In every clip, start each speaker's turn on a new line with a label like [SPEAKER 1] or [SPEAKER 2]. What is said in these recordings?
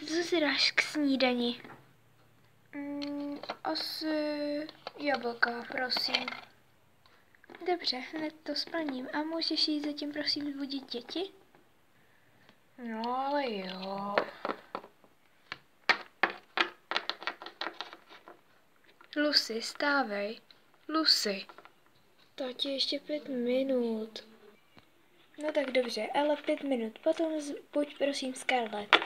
[SPEAKER 1] co si dáš k snídani? Asi jablka, prosím. Dobře, hned to splním. A můžeš jít zatím prosím zbudit děti? No ale jo. Lucy, stávej. Lucy. Tati, ještě 5 minut. No tak dobře, ale 5 minut. Potom buď prosím Scarlett.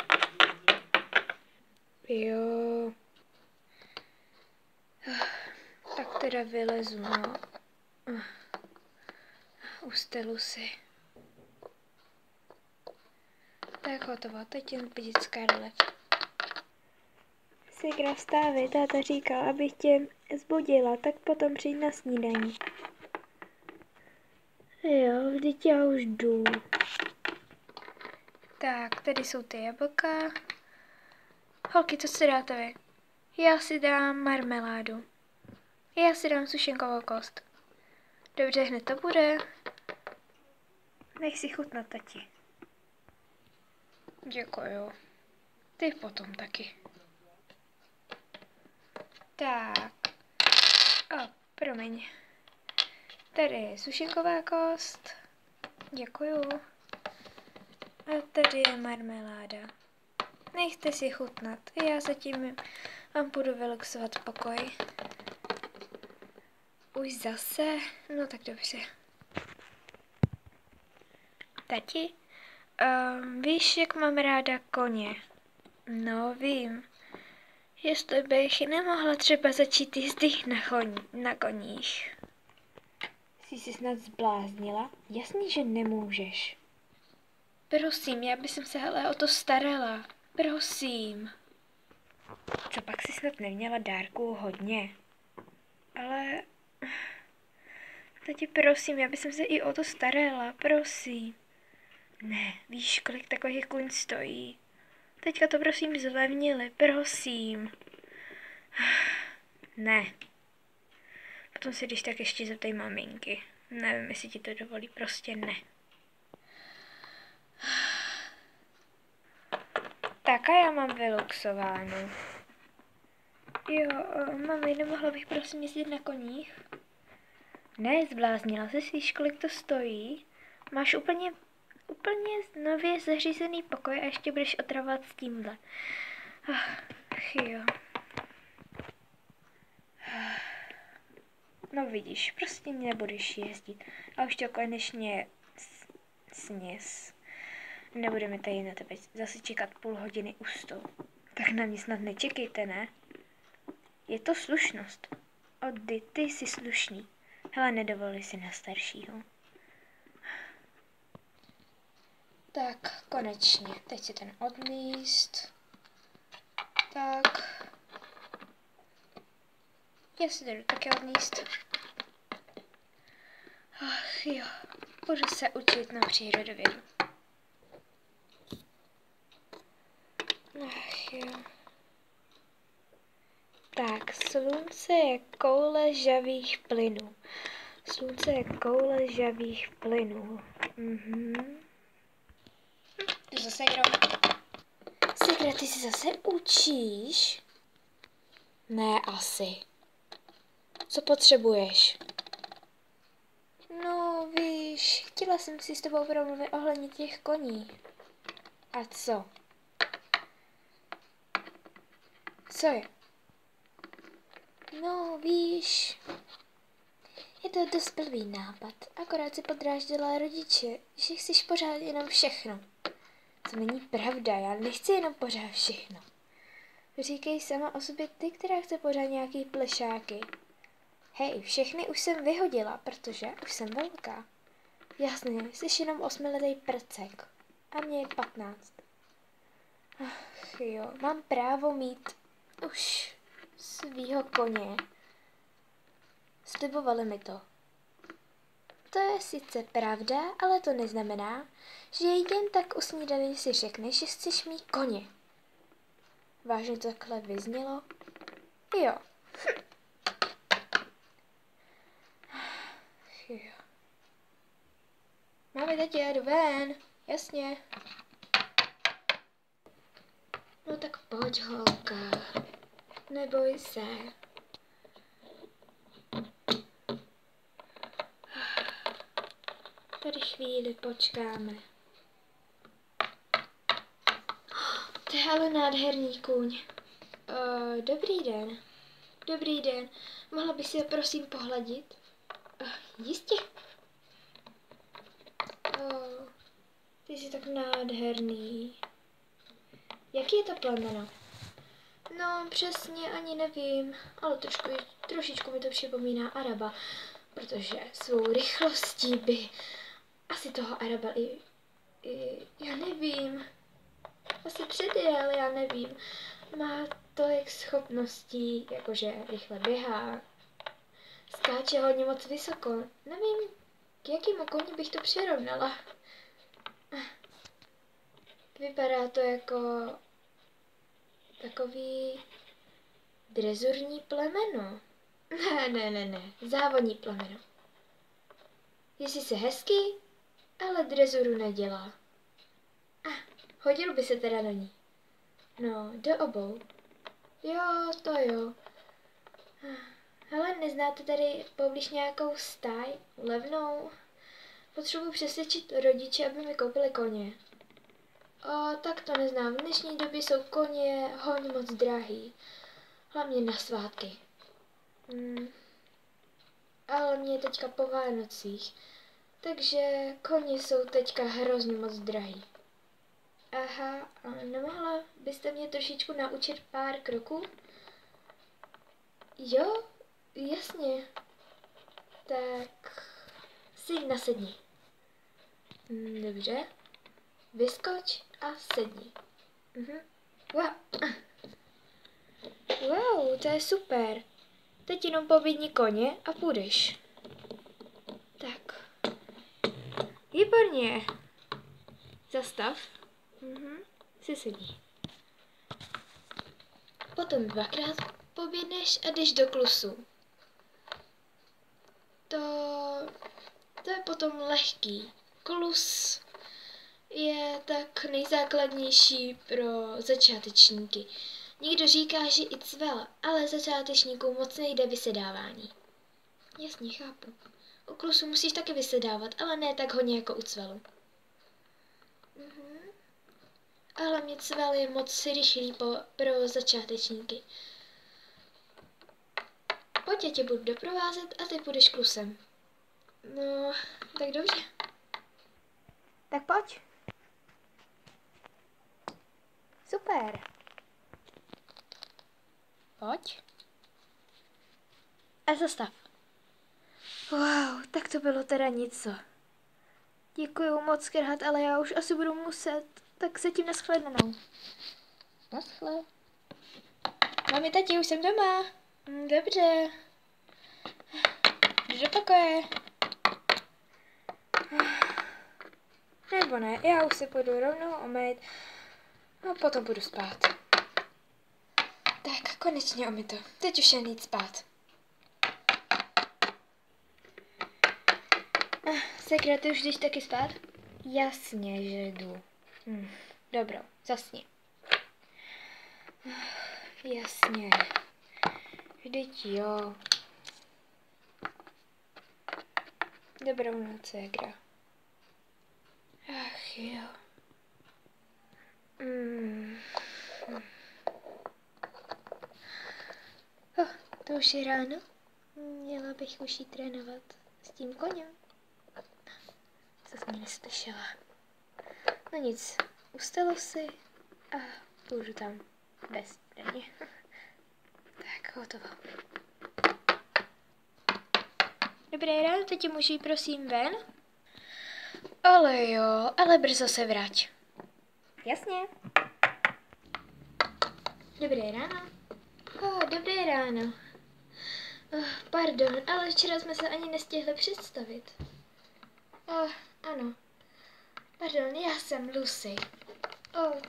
[SPEAKER 1] Jo. Tak teda vylezu, no. Uste, Lucy. Tak hotovo, teď jen vidět Scarlett. Sigra, vstávej, táta říkal, abych tě zbudila, tak potom přijď na snídani. Jo, vždyť já už jdu. Tak, tady jsou ty jablka. Holky, co si dáte vy? Já si dám marmeládu. Já si dám sušenkovou kost. Dobře, hned to bude. Nech si chutnat, tati. Děkuju. Ty potom taky. Tak. Promiň. Tady je sušenková kost. Děkuju. A tady je marmeláda. Nechte si chutnat. Já zatím vám budu vyluxovat pokoj. Už zase? No tak dobře. Tati? Víš, jak mám ráda koně? No, vím. Jestli bych nemohla třeba začít jezdit na koních. Jsi se snad zbláznila? Jasně, že nemůžeš. Prosím, já bych se ale o to starala. Prosím. Co pak si snad neměla dárků hodně? Ale... Tati, prosím, já bych se i o to starala, prosím. Ne, víš, kolik takových kuň stojí? Teďka to prosím zlevnili, prosím. Ne. Potom si když tak ještě zeptej maminky. Nevím, jestli ti to dovolí, prostě ne. Tak a já mám vyluxováno. Jo, mami, nemohla bych prosím jezdit na koních? Ne, zbláznila se, víš, kolik to stojí? Máš úplně nově zařízený pokoj a ještě budeš otravovat s tímhle. Jo. No vidíš, prostě nebudeš jezdit. A už to konečně sněz. Nebudeme tady na tebe zase čekat půl hodiny u stolu. Tak na mě snad nečekejte, ne? Je to slušnost. Oddy, ty jsi slušný. Hele, nedovolili si na staršího. Tak, konečně. Teď si ten odmíst. Tak. Já si jdu taky odníst. Ach jo, budu se učit na přírodovědu. Ach jo. Tak, slunce je koule žavých plynů. Slunce je koule žavých plynů. Ty zase jdou. Sigra, ty si zase učíš? Ne, asi. Co potřebuješ? No, víš, chtěla jsem si s tebou promluvit ohledně těch koní. A co? Co je? No, víš, je to dost blbý nápad. Akorát si podráždila rodiče, že chceš pořád jenom všechno. To není pravda, já nechci jenom pořád všechno. Říkej sama o sobě ty, která chce pořád nějaký plešáky. Hej, všechny už jsem vyhodila, protože už jsem velká. Jasně, jsi jenom 8letý prcek. A mě je 15. Ach jo, mám právo mít už svýho koně. Slibovali mi to. To je sice pravda, ale to neznamená, že jen tak u snídani si řekneš, že chceš mít koně. Vážně to takhle vyznělo? Jo. Jo. Mami, teď já jdu ven. Jasně. No tak pojď, holka. Neboj se. Tady chvíli počkáme. To je ale nádherný kůň. Dobrý den. Dobrý den. Mohla bych si ho prosím pohladit? Jistě. Ty jsi tak nádherný. Jaký je to plemeno? No, přesně ani nevím, ale trošičku mi to připomíná Araba, protože svou rychlostí by asi toho Araba já nevím, asi předjel, já nevím. Má tolik schopností, jakože rychle běhá, skáče hodně moc vysoko. Nevím, k jakému koni bych to přirovnala. Vypadá to jako takový drezurní plemeno. Ne, závodní plemeno. Jestli se hezký, ale drezuru nedělá. Hodil by se teda do ní. No, do obou. Jo, to jo. Hele, neznáte tady poblíž nějakou stáj, levnou? Potřebuji přesvědčit rodiče, aby mi koupili koně. Tak to neznám. V dnešní době jsou koně hodně moc drahý. Hlavně na svátky. Ale mě je teďka po Vánocích. Takže koně jsou teďka hrozně moc drahý. Aha, a nemohla byste mě trošičku naučit pár kroků? Jo, jasně. Tak si nasedni. Dobře. Vyskoč a sedni. Wow, to je super. Teď jenom pobídni koně a půjdeš. Tak. Výborně. Zastav. Si sedni. Potom dvakrát poběhneš a jdeš do klusu. To je potom lehký. Klus je tak nejzákladnější pro začátečníky. Někdo říká, že i cvel, ale začátečníkům moc nejde vysedávání. Jasně, chápu. U klusu musíš taky vysedávat, ale ne tak hodně jako u cvelu. Ale mě cvel je moc rychlý pro začátečníky. Pojď, já tě budu doprovázet a ty půjdeš klusem. No, tak dobře. Tak pojď. Super. Pojď. A zastav. Wow, tak to bylo teda něco. Děkuju moc krát, ale já už asi budu muset. Tak se tím nashledanou. Naschle. Mami, tati, už jsem doma. Dobře. Jdu do pokoje. Nebo ne, já už se půjdu rovnou omýt a potom budu spát. Tak, konečně omyto. Teď už jen jít spát. Sekra, ty už jdeš taky spát? Jasně, že jdu. Dobro, zasni. Jasně. Vždyť jo. Dobrou noc, Segra. Ach jo. To už je ráno. Měla bych už jít trénovat s tím koněm. Co jsem neslyšela. No nic, ustalo si a půjdu tam bez mě. Tak, hotovo. Dobré ráno, teď můžu jít prosím ven? Ale jo, ale brzo se vrať. Jasně. Dobré ráno. Dobré ráno. Pardon, ale včera jsme se ani nestihli představit. Ano. Pardon, já jsem Lucy.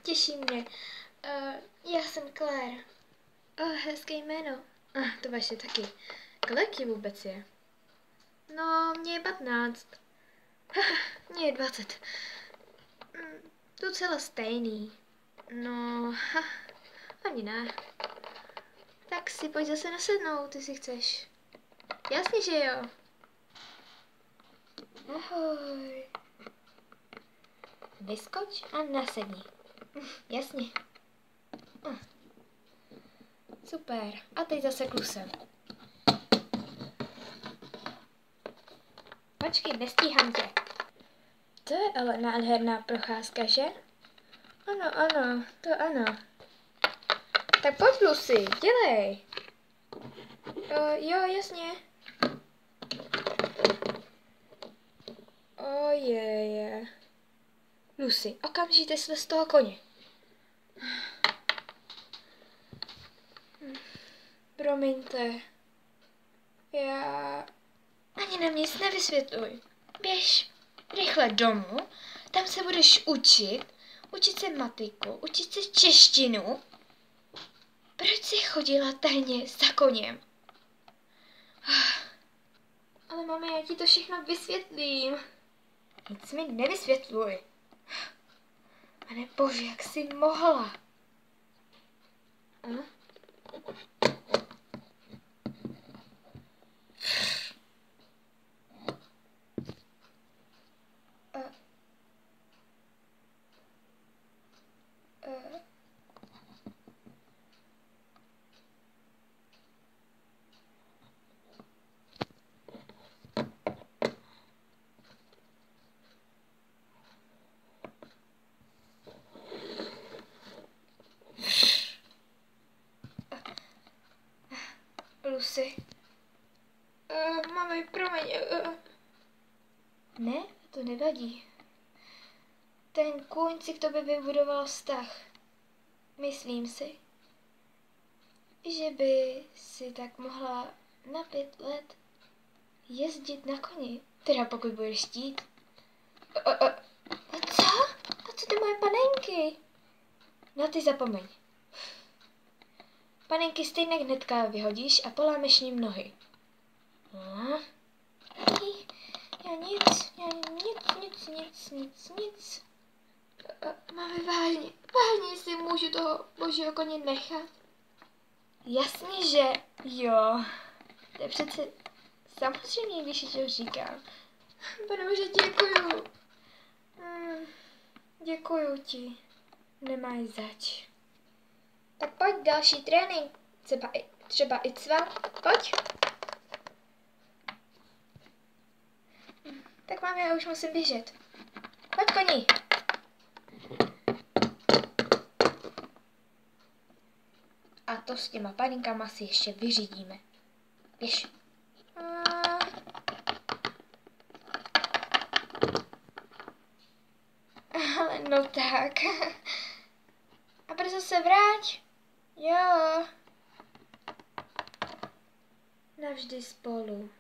[SPEAKER 1] Těší mě. Já jsem Claire. Hezké jméno. To vaše taky. Kolik ji vůbec je? No, mně je 15. Mně je 20. Docela stejný. No, Ani ne. Tak si pojď zase nasednout, ty si chceš. Jasně, že jo. Ahoj. Vyskoč a nasedni. Jasně. Super. A teď zase klusem. Počkej, nestíhám tě. To je ale nádherná procházka, že? Ano, to ano. Tak pojď, Lucy, dělej. Jo, jasně. Ojeje. Lucy, okamžitě jsme z toho koně. Promiňte. Já... Ani nám nic nevysvětluj. Běž rychle domů, tam se budeš učit se matiku, učit se češtinu. Proč jsi chodila tajně za koněm? Ale mami, já ti to všechno vysvětlím. Nic mi nevysvětluj. Pane bože, jak jsi mohla? Lucy. Mami, promiň. Ne, to nevadí. Ten kůň si k tobě vybudoval vztah. Myslím si, že by si tak mohla na 5 let jezdit na koni. Teda pokud budeš chtít. A co? A co ty moje panenky? No ty zapomeň. Panenky stejně hnedka vyhodíš a polámeš ním nohy. Já nic. Mami, vážně si můžu toho božího koně nechat? Jasně, že jo. To je přece samozřejmě, když to říkám. Pane bože, děkuju. Děkuju ti. Nemáš zač. Tak pojď, další trénink. Třeba i cval. Pojď. Tak mám, já už musím běžet. Pojď, koni. A to s těma paninkama si ještě vyřídíme. Běž. Ale no tak. A brzo se vrať. Jo. Navždy spolu.